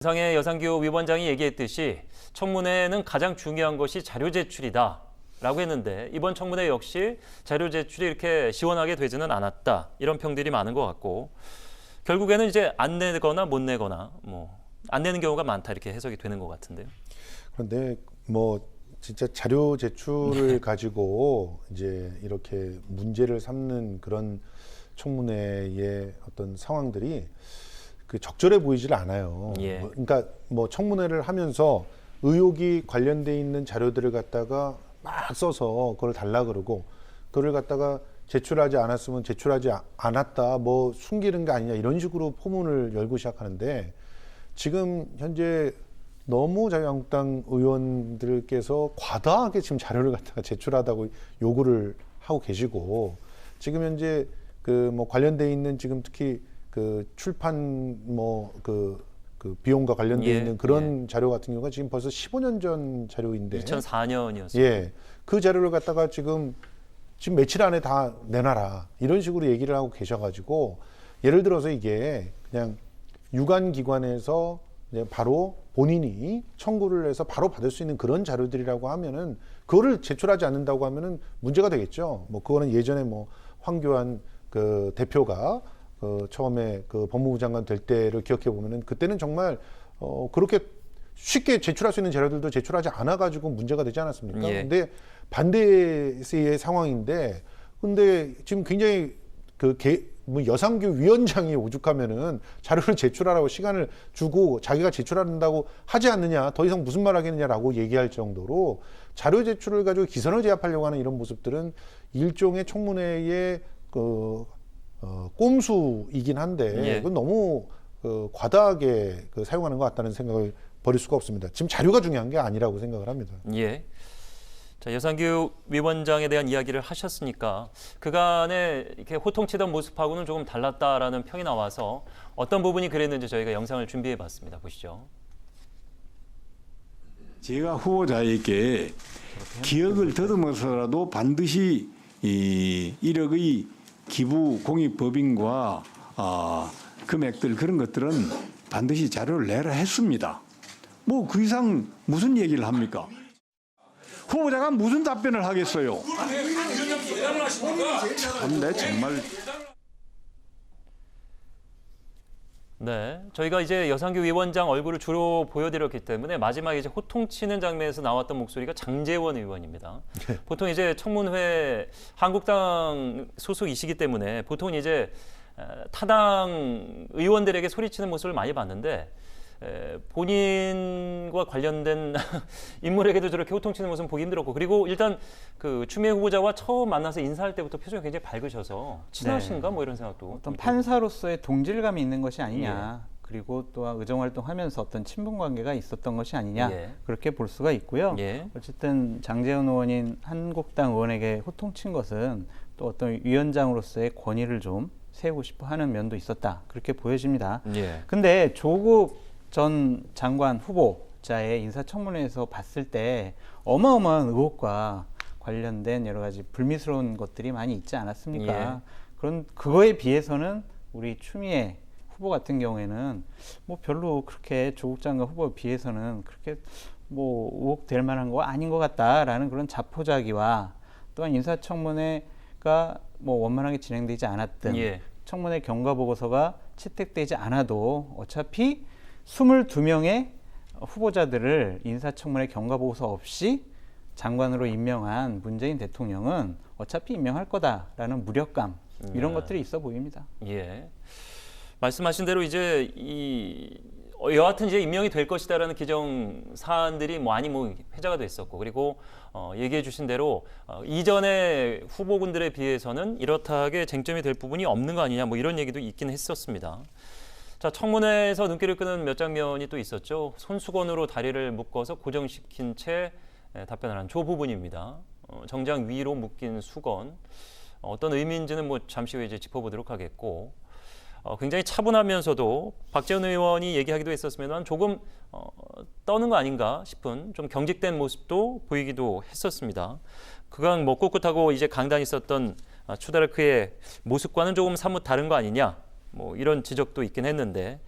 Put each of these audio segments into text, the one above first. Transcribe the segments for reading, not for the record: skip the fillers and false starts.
상의 여상규 위원장이 얘기했듯이 청문회는 가장 중요한 것이 자료 제출이다 라고 했는데 이번 청문회 역시 자료 제출이 이렇게 시원하게 되지는 않았다 이런 평들이 많은 것 같고 결국에는 이제 안 내거나 못 내거나 안 내는 경우가 많다 이렇게 해석이 되는 것 같은데요. 그런데 진짜 자료 제출을 가지고 이제 이렇게 문제를 삼는 그런 청문회의 어떤 상황들이 적절해 보이질 않아요. 예. 그러니까 청문회를 하면서 의혹이 관련돼 있는 자료들을 갖다가 막 써서 그걸 달라 그러고 그걸 갖다가 제출하지 않았으면 제출하지 않았다 숨기는 게 아니냐 이런 식으로 포문을 열고 시작하는데 지금 현재 너무 자유한국당 의원들께서 과다하게 지금 자료를 갖다가 제출하다고 요구를 하고 계시고 지금 현재 관련돼 있는 지금 특히 출판 비용과 관련돼 있는 그런 자료 같은 경우가 지금 벌써 15년 전 자료인데 2004년이었어요. 예. 그 자료를 갖다가 지금 며칠 안에 다 내놔라 이런 식으로 얘기를 하고 계셔가지고 예를 들어서 이게 그냥 유관기관에서 이제 바로 본인이 청구를 해서 바로 받을 수 있는 그런 자료들이라고 하면은 그거를 제출하지 않는다고 하면은 문제가 되겠죠. 그거는 예전에 황교안 대표가 처음에 법무부 장관 될 때를 기억해 보면은 그때는 정말 그렇게 쉽게 제출할 수 있는 자료들도 제출하지 않아 가지고 문제가 되지 않았습니까? 예. 근데 반대의 상황인데 근데 지금 굉장히 여상규 위원장이 오죽하면은 자료를 제출하라고 시간을 주고 자기가 제출한다고 하지 않느냐 더 이상 무슨 말 하겠느냐라고 얘기할 정도로 자료 제출을 가지고 기선을 제압하려고 하는 이런 모습들은 일종의 청문회의 꼼수이긴 한데 그건 너무 과다하게 사용하는 것 같다는 생각을 버릴 수가 없습니다. 지금 자료가 중요한 게 아니라고 생각을 합니다. 예. 자, 여상규 위원장에 대한 이야기를 하셨으니까 그간에 이렇게 호통치던 모습하고는 조금 달랐다라는 평이 나와서 어떤 부분이 그랬는지 저희가 영상을 준비해봤습니다. 보시죠. 제가 후보자에게 기억을 더듬어서라도 반드시 1억의 기부 공익법인과 금액들 그런 것들은 반드시 자료를 내라 했습니다. 그 이상 무슨 얘기를 합니까? 후보자가 무슨 답변을 하겠어요? 참내 정말. 네, 저희가 이제 여상규 위원장 얼굴을 주로 보여드렸기 때문에 마지막에 이제 호통치는 장면에서 나왔던 목소리가 장제원 의원입니다. 보통 이제 청문회 한국당 소속이시기 때문에 보통 이제 타당 의원들에게 소리치는 모습을 많이 봤는데 본인과 관련된 인물에게도 저렇게 호통치는 모습은 보기 힘들었고 그리고 일단 추미애 후보자와 처음 만나서 인사할 때부터 표정이 굉장히 밝으셔서 친하신가 이런 생각도 어떤 판사로서의 동질감이 있는 것이 아니냐 그리고 또한 의정활동하면서 어떤 친분 관계가 있었던 것이 아니냐 그렇게 볼 수가 있고요. 어쨌든 장제원 의원인 한국당 의원에게 호통친 것은 또 어떤 위원장으로서의 권위를 좀 세우고 싶어 하는 면도 있었다 그렇게 보여집니다. 근데 조국 전 장관 후보자의 인사청문회에서 봤을 때 어마어마한 의혹과 관련된 여러 가지 불미스러운 것들이 많이 있지 않았습니까? 그런 그거에 비해서는 우리 추미애 후보 같은 경우에는 별로 그렇게 조국 장관 후보에 비해서는 그렇게 의혹될 만한 거 아닌 것 같다라는 그런 자포자기와 또한 인사청문회가 원만하게 진행되지 않았든 청문회 경과보고서가 채택되지 않아도 어차피 22명의 후보자들을 인사청문회 경과보고서 없이 장관으로 임명한 문재인 대통령은 어차피 임명할 거다라는 무력감 이런 것들이 있어 보입니다. 말씀하신 대로 이제 여하튼 이제 임명이 될 것이다라는 기정 사안들이 많이 회자가 됐었고 그리고 얘기해 주신 대로 이전의 후보군들에 비해서는 이렇다하게 쟁점이 될 부분이 없는 거 아니냐 이런 얘기도 있긴 했었습니다. 자, 청문회에서 눈길을 끄는 몇 장면이 또 있었죠. 손수건으로 다리를 묶어서 고정시킨 채 답변을 한 조 부분입니다. 정장 위로 묶인 수건. 어떤 의미인지는 잠시 후에 이제 짚어보도록 하겠고 굉장히 차분하면서도 박재원 의원이 얘기하기도 했었으면 조금 떠는 거 아닌가 싶은 좀 경직된 모습도 보이기도 했었습니다. 그간 꿋꿋하고 이제 강단이 있었던 추다르크의 모습과는 조금 사뭇 다른 거 아니냐 이런 지적도 있긴 했는데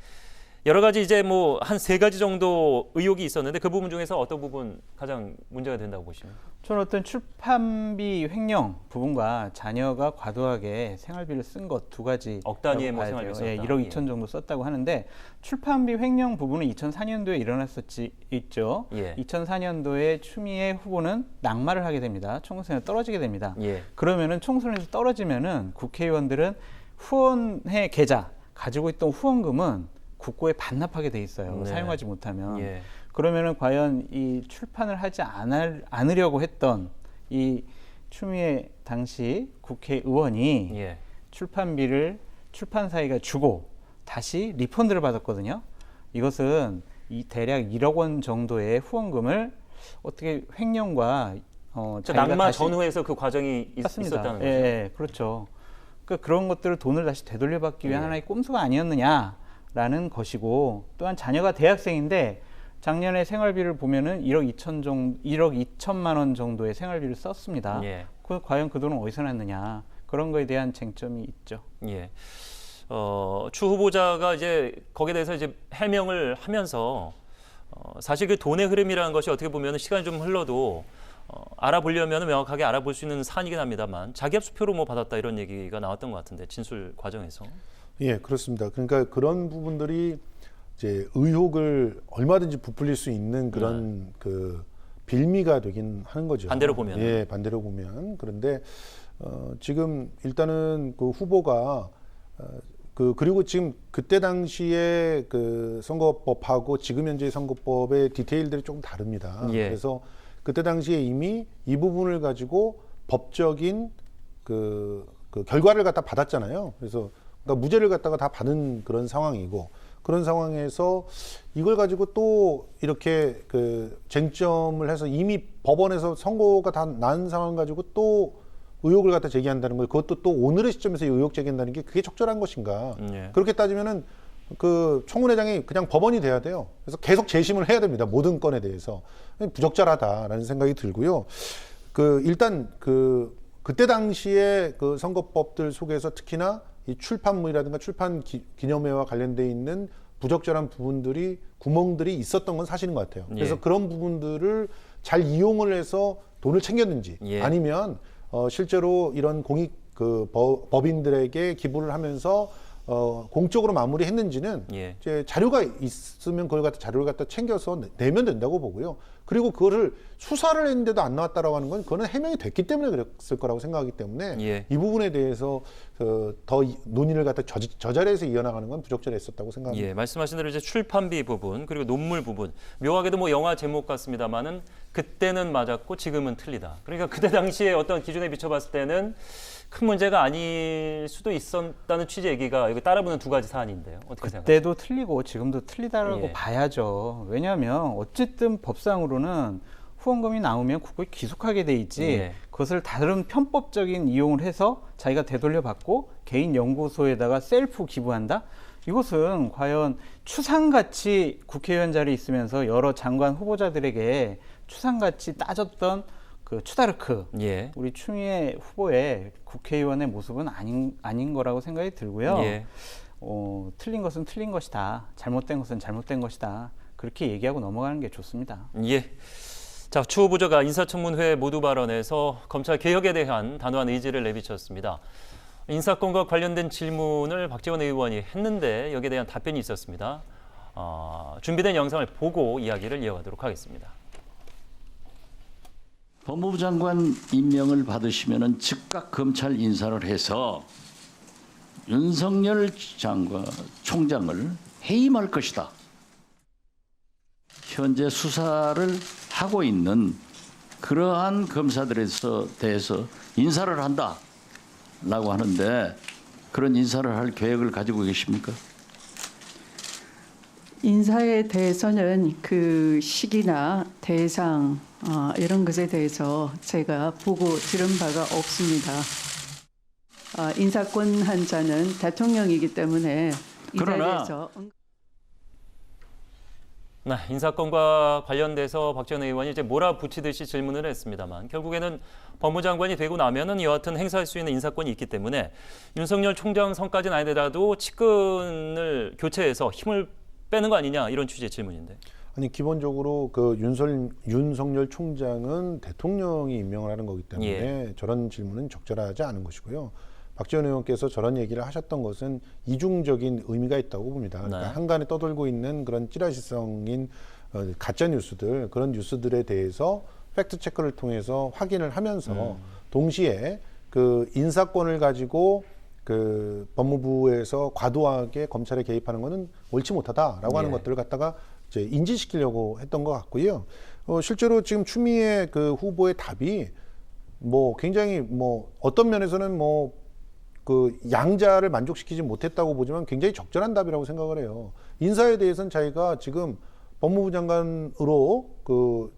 여러 가지 이제 뭐 한 3가지 정도 의혹이 있었는데 그 부분 중에서 어떤 부분 가장 문제가 된다고 보시나요? 저는 어떤 출판비 횡령 부분과 자녀가 과도하게 생활비를 쓴 것 2가지 억 단위의 뭐 생활비 썼다. 1억 2천 정도 썼다고 하는데 출판비 횡령 부분은 2004년도에 일어났었지 있죠. 2004년도에 추미애 후보는 낙마를 하게 됩니다. 총선에 떨어지게 됩니다. 그러면은 총선에서 떨어지면은 국회의원들은 후원회 계좌 가지고 있던 후원금은 국고에 반납하게 돼 있어요. 사용하지 못하면. 그러면은 과연 이 출판을 하지 않으려고 했던 이 추미애 당시 국회의원이 출판비를 출판사에게 주고 다시 리펀드를 받았거든요. 이것은 대략 1억 원 정도의 후원금을 어떻게 횡령과 낙마 전후에서 그 과정이 있었다는 거죠. 예, 그렇죠. 그러니까 그런 것들을 돈을 다시 되돌려받기 위한 하나의 꼼수가 아니었느냐라는 것이고, 또한 자녀가 대학생인데 작년에 생활비를 보면은 1억 2천만 원 정도의 생활비를 썼습니다. 과연 그 돈은 어디서 났느냐, 그런 거에 대한 쟁점이 있죠. 추 후보자가 이제 거기에 대해서 이제 해명을 하면서 사실 그 돈의 흐름이라는 것이 어떻게 보면 시간이 좀 흘러도 알아보려면 명확하게 알아볼 수 있는 사안이긴 합니다만 자기합 수표로 뭐 받았다 이런 얘기가 나왔던 것 같은데 진술 과정에서. 예, 그렇습니다. 그러니까 그런 부분들이 이제 의혹을 얼마든지 부풀릴 수 있는 그런 그 빌미가 되긴 하는 거죠. 반대로 보면. 예, 반대로 보면. 그런데 지금 일단은 그 후보가 그리고 지금 그때 당시에 그 선거법하고 지금 현재의 선거법의 디테일들이 조금 다릅니다. 그래서 그때 당시에 이미 이 부분을 가지고 법적인 그 결과를 갖다 받았잖아요. 그래서 그러니까 무죄를 갖다가 다 받은 그런 상황이고, 그런 상황에서 이걸 가지고 또 이렇게 그 쟁점을 해서 이미 법원에서 선고가 다 난 상황 가지고 또 의혹을 갖다 제기한다는 거, 그것도 또 오늘의 시점에서 의혹 제기한다는 게 그게 적절한 것인가? 그렇게 따지면은 그 청문회장이 그냥 법원이 돼야 돼요. 그래서 계속 재심을 해야 됩니다. 모든 건에 대해서. 부적절하다라는 생각이 들고요. 일단 그때 당시에 그 선거법들 속에서 특히나 이 출판물이라든가 출판 기념회와 관련돼 있는 부적절한 부분들이, 구멍들이 있었던 건 사실인 것 같아요. 그래서 그런 부분들을 잘 이용을 해서 돈을 챙겼는지, 아니면 실제로 이런 법인들에게 기부를 하면서 공적으로 마무리했는지는 이제 자료가 있으면 그걸 갖다 자료를 갖다 챙겨서 내면 된다고 보고요. 그리고 그거를 수사를 했는데도 안 나왔다라고 하는 건 그거는 해명이 됐기 때문에 그랬을 거라고 생각하기 때문에 이 부분에 대해서 더 논의를 갖다 저 자리에서 이어나가는 건 부적절했었다고 생각합니다. 말씀하신 대로 이제 출판비 부분 그리고 논문 부분, 묘하게도 뭐 영화 제목 같습니다만은 그때는 맞았고 지금은 틀리다. 그러니까 그때 당시에 어떤 기준에 비춰봤을 때는 큰 문제가 아닐 수도 있었다는 취지 얘기가 이거 따라붙는 2가지 사안인데요. 어떻게 생각하세요? 그때도 틀리고 지금도 틀리다라고 봐야죠. 왜냐하면 어쨌든 법상으로는 후원금이 나오면 국고에 귀속하게 돼 있지, 그것을 다른 편법적인 이용을 해서 자기가 되돌려받고 개인 연구소에다가 셀프 기부한다? 이것은 과연 추상같이 국회의원 자리에 있으면서 여러 장관 후보자들에게 추상같이 따졌던 그 추다르크, 우리 추미애 후보의 국회의원의 모습은 아닌 거라고 생각이 들고요. 틀린 것은 틀린 것이다, 잘못된 것은 잘못된 것이다, 그렇게 얘기하고 넘어가는 게 좋습니다. 자, 추 후보자가 인사청문회 모두 발언에서 검찰 개혁에 대한 단호한 의지를 내비쳤습니다. 인사권과 관련된 질문을 박지원 의원이 했는데 여기에 대한 답변이 있었습니다. 준비된 영상을 보고 이야기를 이어가도록 하겠습니다. 법무부 장관 임명을 받으시면 즉각 검찰 인사를 해서 윤석열 총장을 해임할 것이다. 현재 수사를 하고 있는 그러한 검사들에 대해서 인사를 한다라고 하는데, 그런 인사를 할 계획을 가지고 계십니까? 인사에 대해서는 그 시기나 대상 이런 것에 대해서 제가 보고 들은 바가 없습니다. 인사권 한 자는 대통령이기 때문에 이 자리에서 인사권과 관련돼서 박지원 의원이 이제 몰아붙이듯이 질문을 했습니다만, 결국에는 법무장관이 되고 나면은 여하튼 행사할 수 있는 인사권이 있기 때문에 윤석열 총장 선까지는 아니더라도 측근을 교체해서 힘을 빼는 거 아니냐 이런 취지의 질문인데. 아니 기본적으로 그 윤석열 총장은 대통령이 임명을 하는 거기 때문에 저런 질문은 적절하지 않은 것이고요. 박지원 의원께서 저런 얘기를 하셨던 것은 이중적인 의미가 있다고 봅니다. 그러니까 한간에 떠돌고 있는 그런 찌라시성인 가짜 뉴스들, 그런 뉴스들에 대해서 팩트 체크를 통해서 확인을 하면서 동시에 그 인사권을 가지고 그 법무부에서 과도하게 검찰에 개입하는 것은 옳지 못하다라고 하는 것들을 갖다가 이제 인지시키려고 했던 것 같고요. 실제로 지금 추미애 그 후보의 답이 뭐 굉장히 뭐 어떤 면에서는 뭐 그 양자를 만족시키지 못했다고 보지만 굉장히 적절한 답이라고 생각을 해요. 인사에 대해서는 자기가 지금 법무부 장관으로 그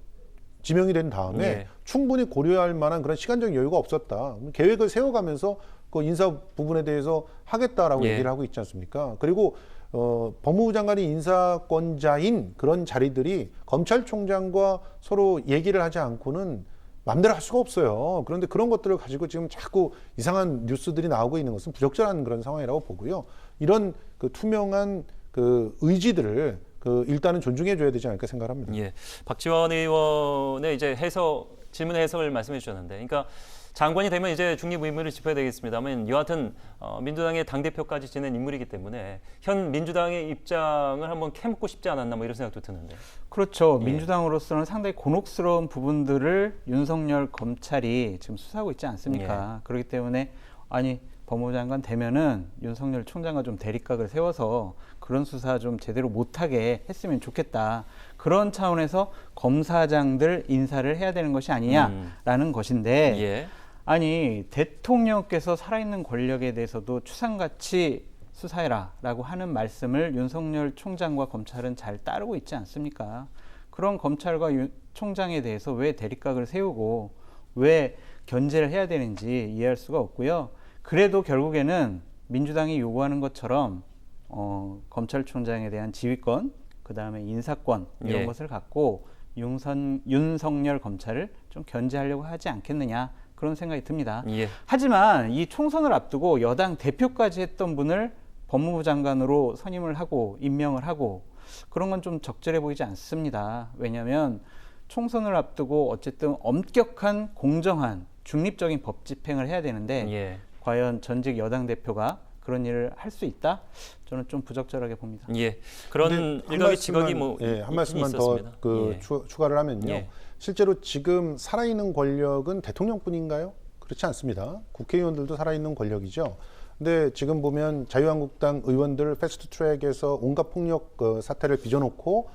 지명이 된 다음에 충분히 고려할 만한 그런 시간적 여유가 없었다. 계획을 세워가면서 그 인사 부분에 대해서 하겠다라고 얘기를 하고 있지 않습니까? 그리고 법무부 장관이 인사권자인 그런 자리들이 검찰총장과 서로 얘기를 하지 않고는 마음대로 할 수가 없어요. 그런데 그런 것들을 가지고 지금 자꾸 이상한 뉴스들이 나오고 있는 것은 부적절한 그런 상황이라고 보고요. 이런 그 투명한 그 의지들을 그 일단은 존중해 줘야 되지 않을까 생각합니다. 예. 박지원 의원의 이제 질문의 해석을 말씀해 주셨는데, 그러니까 장관이 되면 이제 중립 의무를 짚어야 되겠습니다만 여하튼 민주당의 당대표까지 지낸 인물이기 때문에 현 민주당의 입장을 한번 캐묻고 싶지 않았나 뭐 이런 생각도 드는데. 그렇죠. 민주당으로서는 상당히 곤혹스러운 부분들을 윤석열 검찰이 지금 수사하고 있지 않습니까? 그렇기 때문에 아니 법무부 장관 되면은 윤석열 총장과 좀 대립각을 세워서 그런 수사 좀 제대로 못하게 했으면 좋겠다. 그런 차원에서 검사장들 인사를 해야 되는 것이 아니냐라는 것인데 아니 대통령께서 살아있는 권력에 대해서도 추상같이 수사해라라고 하는 말씀을 윤석열 총장과 검찰은 잘 따르고 있지 않습니까? 그런 검찰과 총장에 대해서 왜 대립각을 세우고 왜 견제를 해야 되는지 이해할 수가 없고요. 그래도 결국에는 민주당이 요구하는 것처럼 검찰총장에 대한 지휘권, 그 다음에 인사권 이런 것을 갖고 윤석열 검찰을 좀 견제하려고 하지 않겠느냐 그런 생각이 듭니다. 하지만 이 총선을 앞두고 여당 대표까지 했던 분을 법무부 장관으로 선임을 하고 임명을 하고 그런 건 좀 적절해 보이지 않습니다. 왜냐하면 총선을 앞두고 어쨌든 엄격한 공정한 중립적인 법 집행을 해야 되는데 과연 전직 여당 대표가 그런 일을 할 수 있다? 저는 좀 부적절하게 봅니다. 그런 일각의 지각이 뭐 한 말씀만 더 추가를 하면요. 실제로 지금 살아있는 권력은 대통령뿐인가요? 그렇지 않습니다. 국회의원들도 살아있는 권력이죠. 근데 지금 보면 자유한국당 의원들 패스트트랙에서 온갖 폭력 사태를 빚어놓고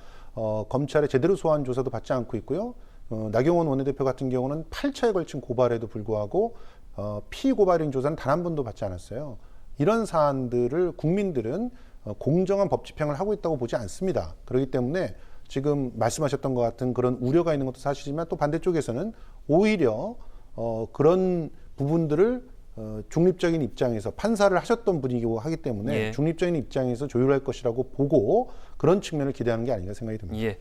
검찰의 제대로 소환 조사도 받지 않고 있고요. 나경원 원내대표 같은 경우는 8차에 걸친 고발에도 불구하고 피고발인 조사는 단 한 번도 받지 않았어요. 이런 사안들을 국민들은 공정한 법 집행을 하고 있다고 보지 않습니다. 그렇기 때문에 지금 말씀하셨던 것 같은 그런 우려가 있는 것도 사실이지만 또 반대쪽에서는 오히려 그런 부분들을 중립적인 입장에서 판사를 하셨던 분이고 하기 때문에 중립적인 입장에서 조율할 것이라고 보고 그런 측면을 기대하는 게 아닌가 생각이 듭니다.